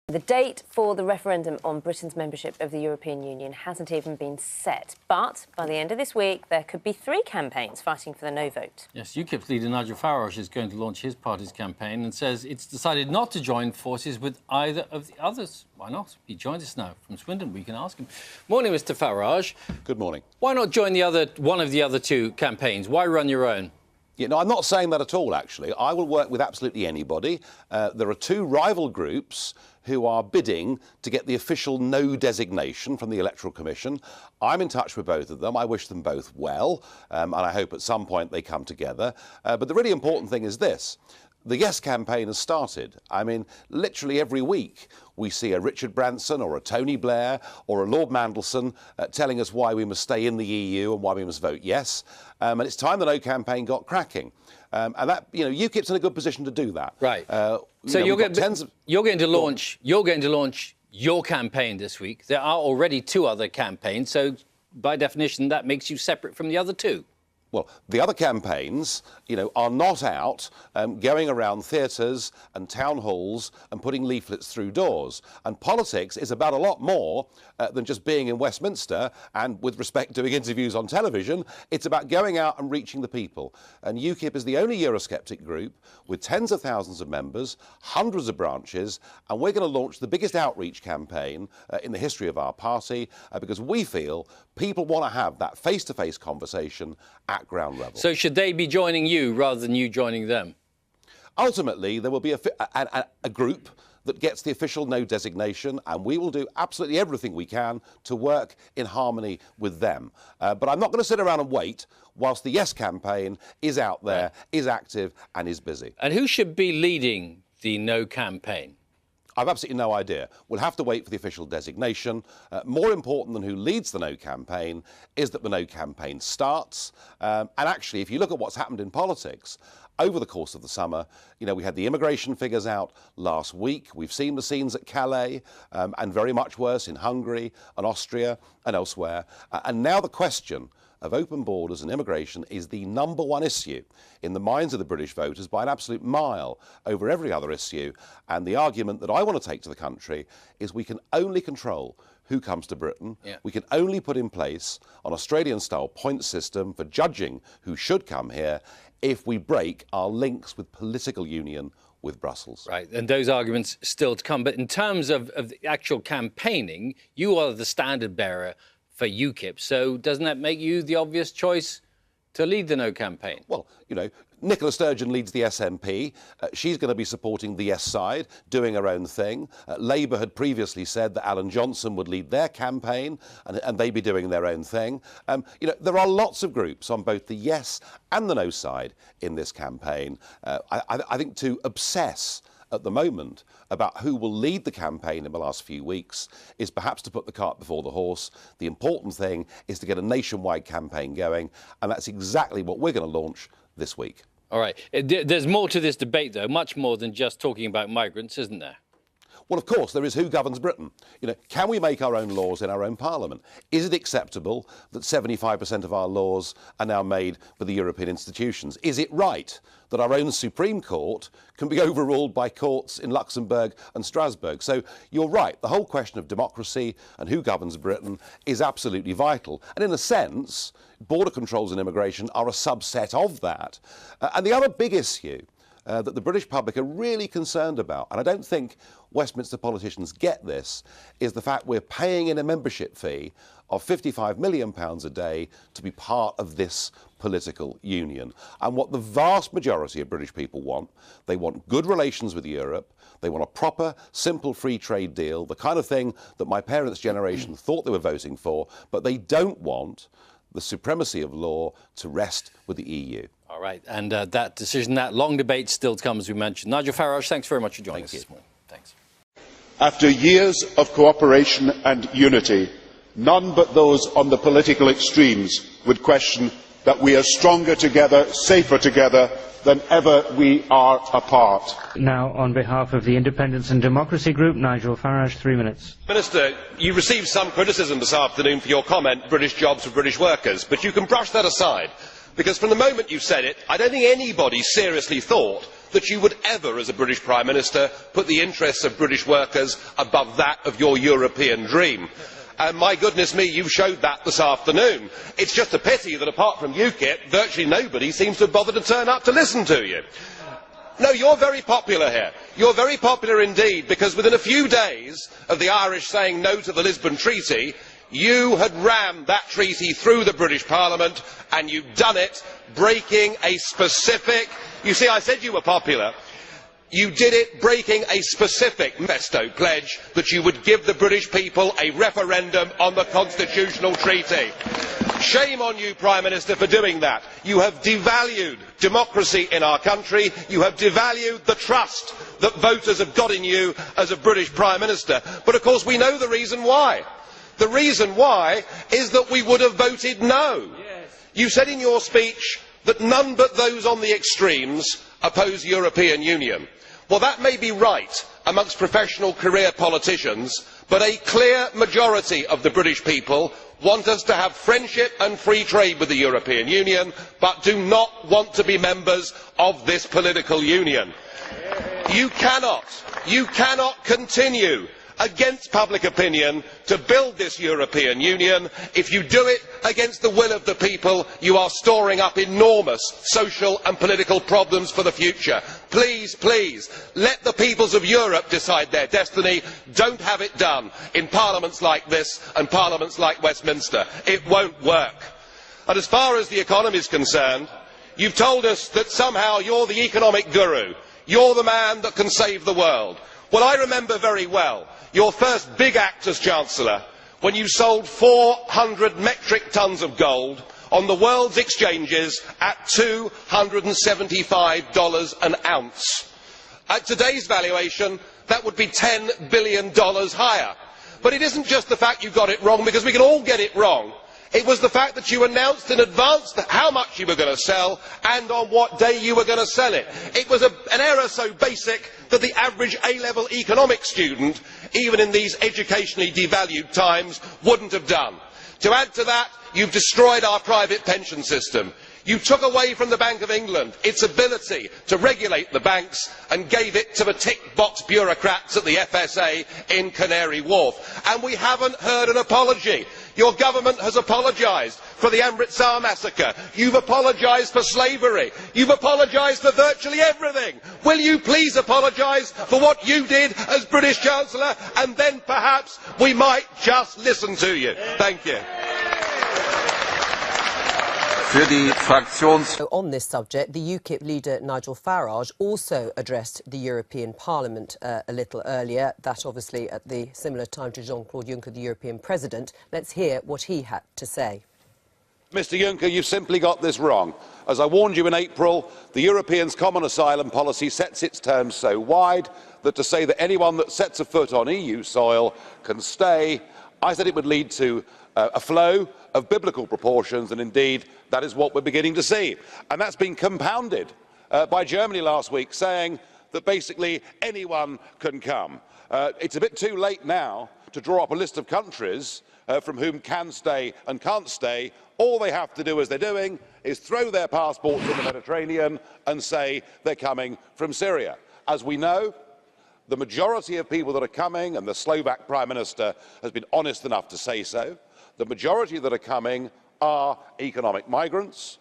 The date for the referendum on Britain's membership of the European Union hasn't even been set. But by the end of this week, there could be 3 campaigns fighting for the no vote. Yes, UKIP's leader Nigel Farage is going to launch his party's campaign and says it's decided not to join forces with either of the others. Why not? He joins us now from Swindon. We can ask him. Morning, Mr. Farage. Good morning. Why not join one of the other 2 campaigns? Why run your own? Yeah, no, I'm not saying that at all, actually. I will work with absolutely anybody. There are 2 rival groups who are bidding to get the official no designation from the Electoral Commission. I'm in touch with both of them. I wish them both well, and I hope at some point they come together. But the really important thing is this. The Yes campaign has started. I mean, literally every week we see a Richard Branson or a Tony Blair or a Lord Mandelson telling us why we must stay in the EU and why we must vote yes. And it's time the No campaign got cracking. And that, UKIP's in a good position to do that. Right. So you're going to launch your campaign this week. There are already 2 other campaigns, so by definition that makes you separate from the other 2. Well, the other campaigns, are not out going around theatres and town halls and putting leaflets through doors. And politics is about a lot more than just being in Westminster and, with respect, doing interviews on television. It's about going out and reaching the people. And UKIP is the only Eurosceptic group with tens of thousands of members, hundreds of branches, and we're going to launch the biggest outreach campaign in the history of our party because we feel people want to have that face-to-face conversation at ground level. So should they be joining you rather than you joining them? Ultimately, there will be a group that gets the official no designation, and we will do absolutely everything we can to work in harmony with them. But I'm not going to sit around and wait whilst the Yes campaign is out there, is active and is busy. And who should be leading the No campaign? I've absolutely no idea. We'll have to wait for the official designation. More important than who leads the No campaign is that the No campaign starts. And actually, if you look at what's happened in politics over the course of the summer, we had the immigration figures out last week. We've seen the scenes at Calais and very much worse in Hungary and Austria and elsewhere. And now the question of open borders and immigration is the #1 issue in the minds of the British voters by an absolute mile over every other issue. And the argument that I want to take to the country is we can only control who comes to Britain. Yeah. We can only put in place an Australian-style point system for judging who should come here if we break our links with political union with Brussels. Right, and those arguments still to come. But in terms of the actual campaigning, you are the standard bearer for UKIP. So doesn't that make you the obvious choice to lead the No campaign? Well, Nicola Sturgeon leads the SNP. She's going to be supporting the Yes side, doing her own thing. Labour had previously said that Alan Johnson would lead their campaign and they'd be doing their own thing. There are lots of groups on both the Yes and the No side in this campaign. I think to obsess at the moment about who will lead the campaign in the last few weeks is perhaps to put the cart before the horse. The important thing is to get a nationwide campaign going, and that's exactly what we're going to launch this week. All right. There's more to this debate, though, much more than just talking about migrants, isn't there? Well, of course, there is who governs Britain. Can we make our own laws in our own parliament? Is it acceptable that 75% of our laws are now made by the European institutions? Is it right that our own Supreme Court can be overruled by courts in Luxembourg and Strasbourg? So you're right, the whole question of democracy and who governs Britain is absolutely vital. And in a sense, border controls and immigration are a subset of that. And the other big issue that the British public are really concerned about, and I don't think Westminster politicians get this, is the fact we're paying in a membership fee of £55 million a day to be part of this political union. And what the vast majority of British people want, they want good relations with Europe, they want a proper, simple free trade deal, the kind of thing that my parents' generation thought they were voting for, but they don't want the supremacy of law to rest with the EU. All right, and that decision, that long debate still to come, as we mentioned. Nigel Farage, thanks very much for joining us this morning. Thanks. After years of cooperation and unity, none but those on the political extremes would question that we are stronger together, safer together than ever we are apart. Now, on behalf of the Independence and Democracy Group, Nigel Farage, 3 minutes. Minister, you received some criticism this afternoon for your comment, British jobs for British workers, but you can brush that aside. Because from the moment you said it, I don't think anybody seriously thought that you would ever, as a British Prime Minister, put the interests of British workers above that of your European dream. And my goodness me, you showed that this afternoon. It's just a pity that apart from UKIP, virtually nobody seems to have bothered to turn up to listen to you. No, you're very popular here. You're very popular indeed, because within a few days of the Irish saying no to the Lisbon Treaty, you had rammed that treaty through the British Parliament, and you've done it breaking a specific... You see, I said you were popular. You did it breaking a specific manifesto pledge that you would give the British people a referendum on the constitutional treaty. Shame on you, Prime Minister, for doing that. You have devalued democracy in our country. You have devalued the trust that voters have got in you as a British Prime Minister. But of course we know the reason why. The reason why is that we would have voted no. You said in your speech that none but those on the extremes oppose European Union. Well, that may be right amongst professional career politicians, but a clear majority of the British people want us to have friendship and free trade with the European Union, but do not want to be members of this political union. You cannot continue against public opinion to build this European Union. If you do it against the will of the people, you are storing up enormous social and political problems for the future. Please, please, let the peoples of Europe decide their destiny. Don't have it done in parliaments like this and parliaments like Westminster. It won't work. And as far as the economy is concerned, you've told us that somehow you're the economic guru. You're the man that can save the world. Well, I remember very well your first big act as Chancellor, when you sold 400 metric tons of gold on the world's exchanges at $275 an ounce. At today's valuation, that would be $10 billion higher. But it isn't just the fact you got it wrong, because we can all get it wrong. It was the fact that you announced in advance how much you were going to sell and on what day you were going to sell it. It was an error so basic that the average A-level economics student, even in these educationally devalued times, wouldn't have done. To add to that, you've destroyed our private pension system. You took away from the Bank of England its ability to regulate the banks and gave it to the tick-box bureaucrats at the FSA in Canary Wharf. And we haven't heard an apology. Your government has apologised for the Amritsar massacre. You've apologised for slavery. You've apologised for virtually everything. Will you please apologise for what you did as British Chancellor, and then perhaps we might just listen to you. Thank you. On this subject, the UKIP leader Nigel Farage also addressed the European Parliament a little earlier, that obviously at the similar time to Jean-Claude Juncker, the European President. Let's hear what he had to say. Mr Juncker, you've simply got this wrong. As I warned you in April, the Europeans' common asylum policy sets its terms so wide that to say that anyone that sets a foot on EU soil can stay, I said it would lead to a flow of biblical proportions, and indeed that is what we're beginning to see. And that's been compounded by Germany last week, saying that basically anyone can come. It's a bit too late now to draw up a list of countries from whom can stay and can't stay. All they have to do, as they're doing, is throw their passports in the Mediterranean and say they're coming from Syria. As we know, the majority of people that are coming, and the Slovak Prime Minister has been honest enough to say so, the majority that are coming are economic migrants.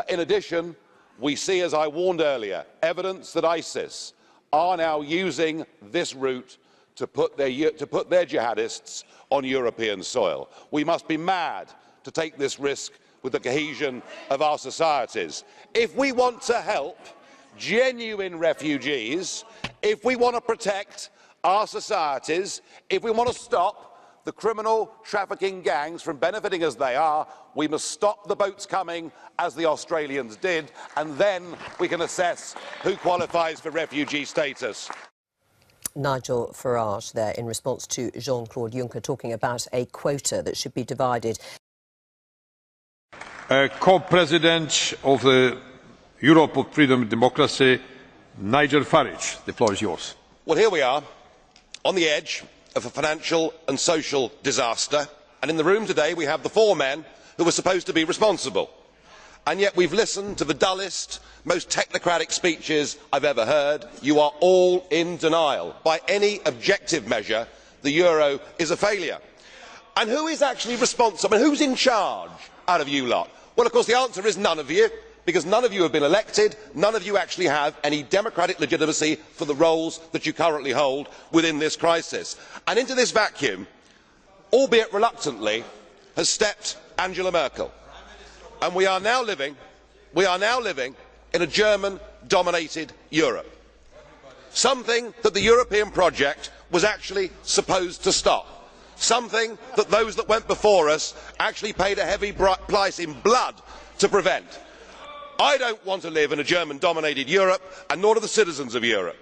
In addition, we see, as I warned earlier, evidence that ISIS are now using this route to put their jihadists on European soil. We must be mad to take this risk with the cohesion of our societies. If we want to help genuine refugees, if we want to protect our societies, if we want to stop the criminal trafficking gangs from benefiting as they are, we must stop the boats coming as the Australians did, and then we can assess who qualifies for refugee status. Nigel Farage there in response to Jean-Claude Juncker talking about a quota that should be divided. Co-President of the Europe of Freedom and Democracy, Nigel Farage, the floor is yours. Well, here we are, on the edge of a financial and social disaster, and in the room today we have the four men who were supposed to be responsible. And yet we've listened to the dullest, most technocratic speeches I've ever heard. You are all in denial. By any objective measure, the euro is a failure. And who is actually responsible? Who's in charge out of you lot? Well, of course, the answer is none of you, because none of you have been elected. None of you actually have any democratic legitimacy for the roles that you currently hold within this crisis. And into this vacuum, albeit reluctantly, has stepped Angela Merkel. And we are now living in a German-dominated Europe. Something that the European project was actually supposed to stop. Something that those that went before us actually paid a heavy price in blood to prevent. I don't want to live in a German-dominated Europe, and nor do the citizens of Europe.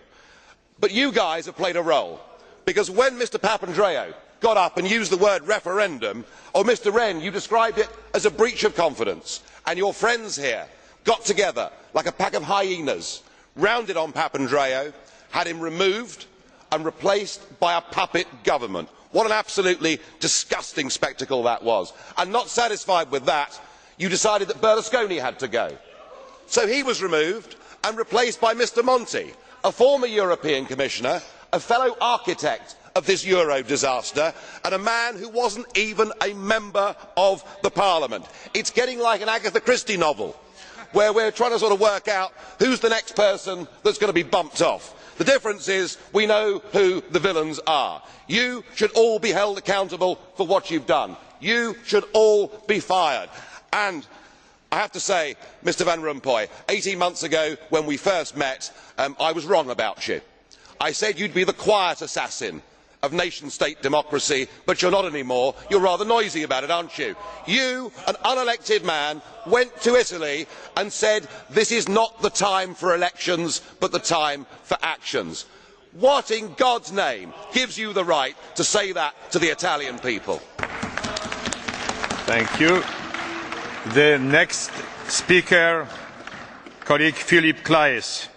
But you guys have played a role, because when Mr Papandreou got up and used the word referendum, or Mr Rehn, you described it as a breach of confidence, and your friends here got together like a pack of hyenas, rounded on Papandreou, had him removed and replaced by a puppet government. What an absolutely disgusting spectacle that was. And not satisfied with that, you decided that Berlusconi had to go. So he was removed and replaced by Mr Monti, a former European Commissioner, a fellow architect of this euro disaster, and a man who wasn't even a member of the Parliament. It's getting like an Agatha Christie novel, where we're trying to sort of work out who's the next person that's going to be bumped off. The difference is we know who the villains are. You should all be held accountable for what you've done. You should all be fired. And I have to say, Mr Van Rompuy, 18 months ago when we first met, I was wrong about you. I said you'd be the quiet assassin of nation-state democracy, but you're not anymore. You're rather noisy about it, aren't you? You, an unelected man, went to Italy and said this is not the time for elections, but the time for actions. What in God's name gives you the right to say that to the Italian people? Thank you. The next speaker, colleague Philip Klaes.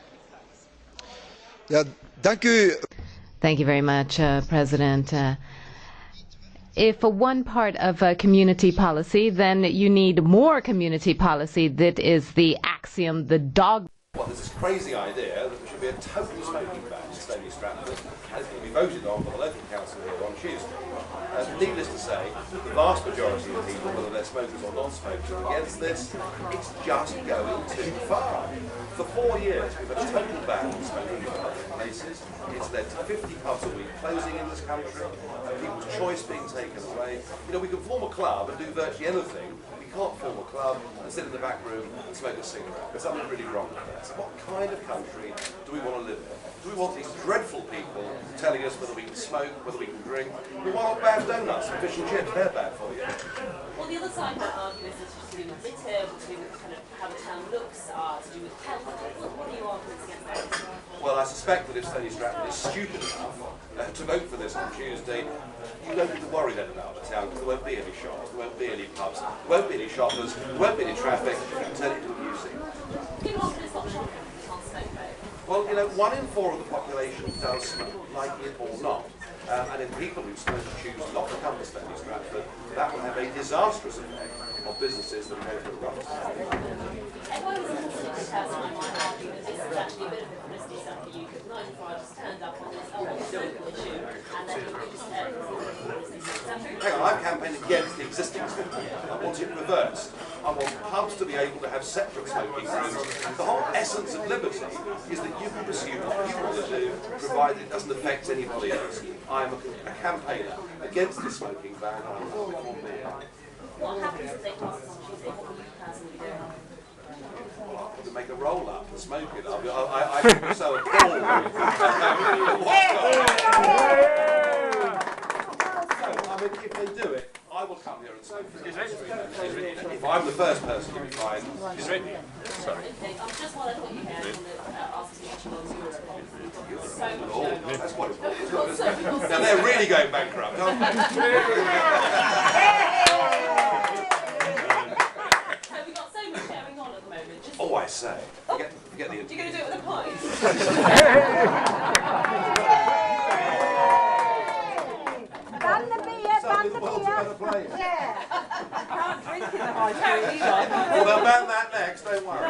Ja, dank u. Thank you very much, President. If one part of community policy, then you need more community policy. That is the axiom, the dog. Well, there's this crazy idea that there should be a total smoking ban in Stony Stratford, and it's going to be voted on by the local council here on Tuesday. Needless to say, the vast majority of people, whether they're smokers or non-smokers, are against this. It's just going too far. For 4 years, we've had a total ban on smoking in public places. It's led to 50 pubs a week closing in this country, and people's choice being taken away. You know, we can form a club and do virtually anything. We can't form a club and sit in the back room and smoke a cigarette. There's something really wrong with that. So what kind of country do we want to live in? Do we want these dreadful people telling us whether we can smoke, whether we can drink? We want bad donuts and fish and chips, they're bad for you. Well, the other side might argue is it's to do with litter, to do with kind of how the town looks, to do with health. What are your arguments against that? Well, I suspect that if Stony Stratford is stupid enough to vote for this on Tuesday, you don't need to worry then about the town, because there won't be any shops, there won't be any pubs, there won't be any shoppers, there won't be any traffic. You can turn it into a museum. People often stop shopping if you can't smoke, though. Well, you know, 1 in 4 of the population does smoke, like it or not. And if people who smoke choose not to come to Stony Stratford, that will have a disastrous effect on businesses that are going through a rough time. If I was a specific person, I might argue that this is actually a bit of a publicity stunt for you, because Nigel Farage turned up on this smoking issue, and then you just Hang on, I'm campaigning against the existing smoking. I want it reversed. I want pubs to be able to have separate smoking rooms. The whole essence of liberty is that you can pursue what you want to do, provided it doesn't affect anybody else. I am a campaigner against the smoking ban. What happens if they pass this on Tuesday? What will you personally do? Well, I'll have to make a roll up and smoke it. I think we're so appalled. I mean, if they do it, I will come here and smoke it. If I'm the first person to be fined, it's written. Sorry. Just while I thought you had, I want to ask you That's what it's called. Now they're really going bankrupt, aren't they? We've got so much going on at the moment. Just Oh, I say. Forget the you're going to do it with a pint? Ban the beer, ban the beer. Yeah. Can't drink Well, they'll ban that next, don't worry.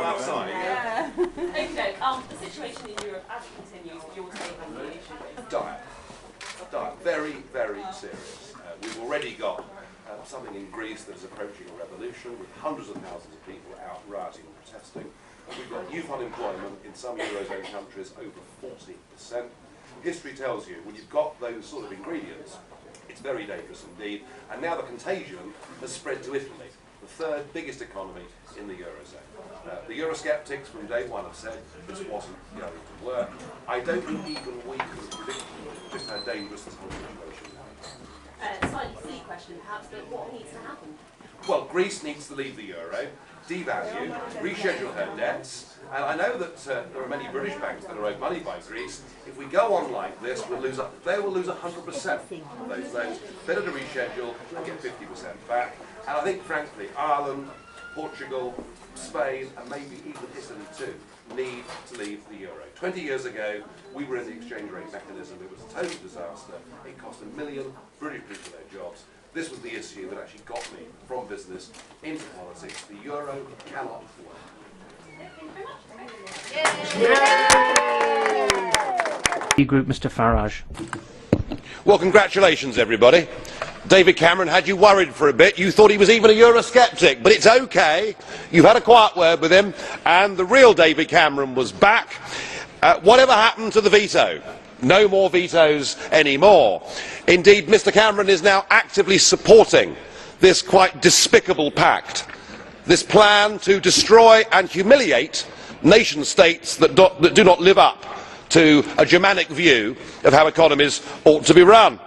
Outside. Okay, the situation in Europe as it continues, your take on the issue is? Dire. Very, very serious. We've already got something in Greece that is approaching a revolution with hundreds of thousands of people out rioting and protesting. We've got youth unemployment in some Eurozone countries over 40%. History tells you when you've got those sort of ingredients, it's very dangerous indeed. And now the contagion has spread to Italy, the third biggest economy in the Eurozone. The Eurosceptics from day one have said this wasn't going to work. I don't think even we could predict just how dangerous this whole situation was. Slightly silly question perhaps, but what needs to happen? Well, Greece needs to leave the euro, devalue, reschedule her debts, and I know that there are many British banks that are owed money by Greece. If we go on like this, they will lose 100% of those loans. Better to reschedule and get 50% back. And I think, frankly, Ireland, Portugal, Spain, and maybe even Italy too, need to leave the euro. 20 years ago, we were in the exchange rate mechanism. It was a total disaster. It cost 1 million British people their jobs. This was the issue that actually got me from business into politics. The euro cannot work. Group, Mr. Farage. Well, congratulations, everybody. David Cameron had you worried for a bit. You thought he was even a Eurosceptic, but it's okay. You've had a quiet word with him, and the real David Cameron was back. Whatever happened to the veto? No more vetoes anymore. Indeed, Mr. Cameron is now actively supporting this quite despicable pact, this plan to destroy and humiliate nation states that do not live up to a Germanic view of how economies ought to be run.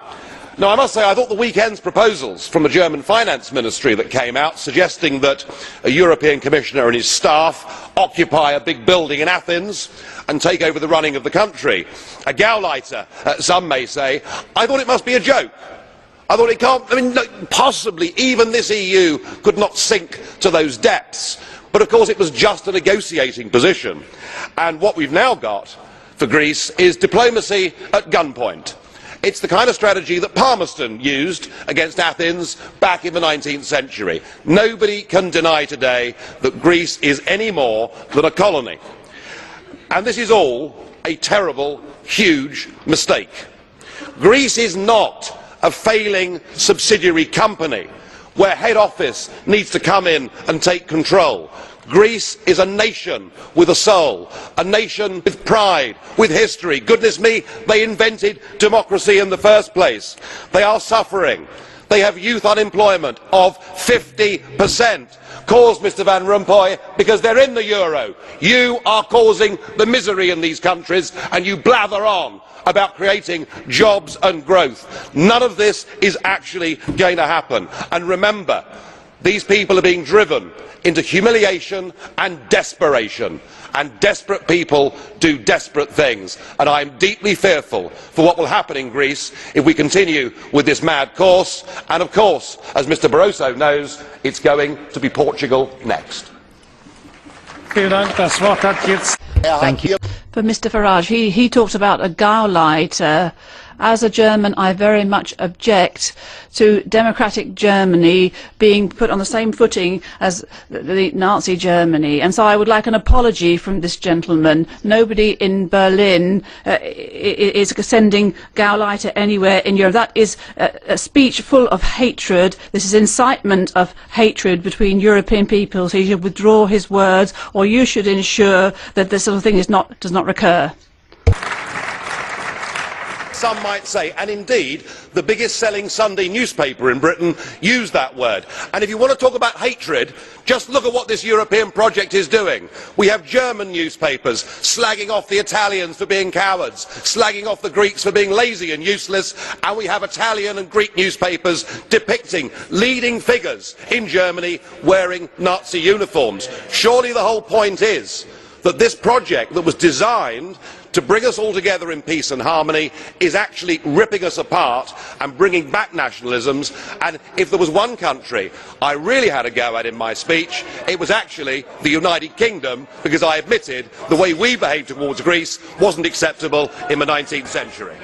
Now, I must say, I thought the weekend's proposals from the German finance ministry that came out, suggesting that a European commissioner and his staff occupy a big building in Athens and take over the running of the country, a Gauleiter, some may say, I thought it must be a joke. I thought it can't, possibly even this EU could not sink to those depths. But of course it was just a negotiating position. And what we've now got for Greece is diplomacy at gunpoint. It's the kind of strategy that Palmerston used against Athens back in the 19th century. Nobody can deny today that Greece is any more than a colony. And this is all a terrible, huge mistake. Greece is not a failing subsidiary company where head office needs to come in and take control. Greece is a nation with a soul, a nation with pride, with history. Goodness me, they invented democracy in the first place. They are suffering. They have youth unemployment of 50%, caused, Mr Van Rompuy, because they're in the euro. You are causing the misery in these countries, and you blather on about creating jobs and growth. None of this is actually going to happen. And remember, these people are being driven into humiliation and desperation, and desperate people do desperate things, and I am deeply fearful for what will happen in Greece if we continue with this mad course. And of course, as Mr Barroso knows, it's going to be Portugal next. Thank you. For Mr Farage, he talked about a Gauleiter. As a German, I very much object to democratic Germany being put on the same footing as the Nazi Germany. And so I would like an apology from this gentleman. Nobody in Berlin is sending Gauleiter anywhere in Europe. That is a speech full of hatred. This is incitement of hatred between European peoples. He should withdraw his words, or you should ensure that this sort of thing does not recur. Some might say, and indeed the biggest selling Sunday newspaper in Britain used that word. And if you want to talk about hatred, just look at what this European project is doing. We have German newspapers slagging off the Italians for being cowards, slagging off the Greeks for being lazy and useless, and we have Italian and Greek newspapers depicting leading figures in Germany wearing Nazi uniforms. Surely the whole point is that this project that was designed to bring us all together in peace and harmony is actually ripping us apart and bringing back nationalisms. And if there was one country I really had a go at in my speech, it was actually the United Kingdom, because I admitted the way we behaved towards Greece wasn't acceptable in the 19th century.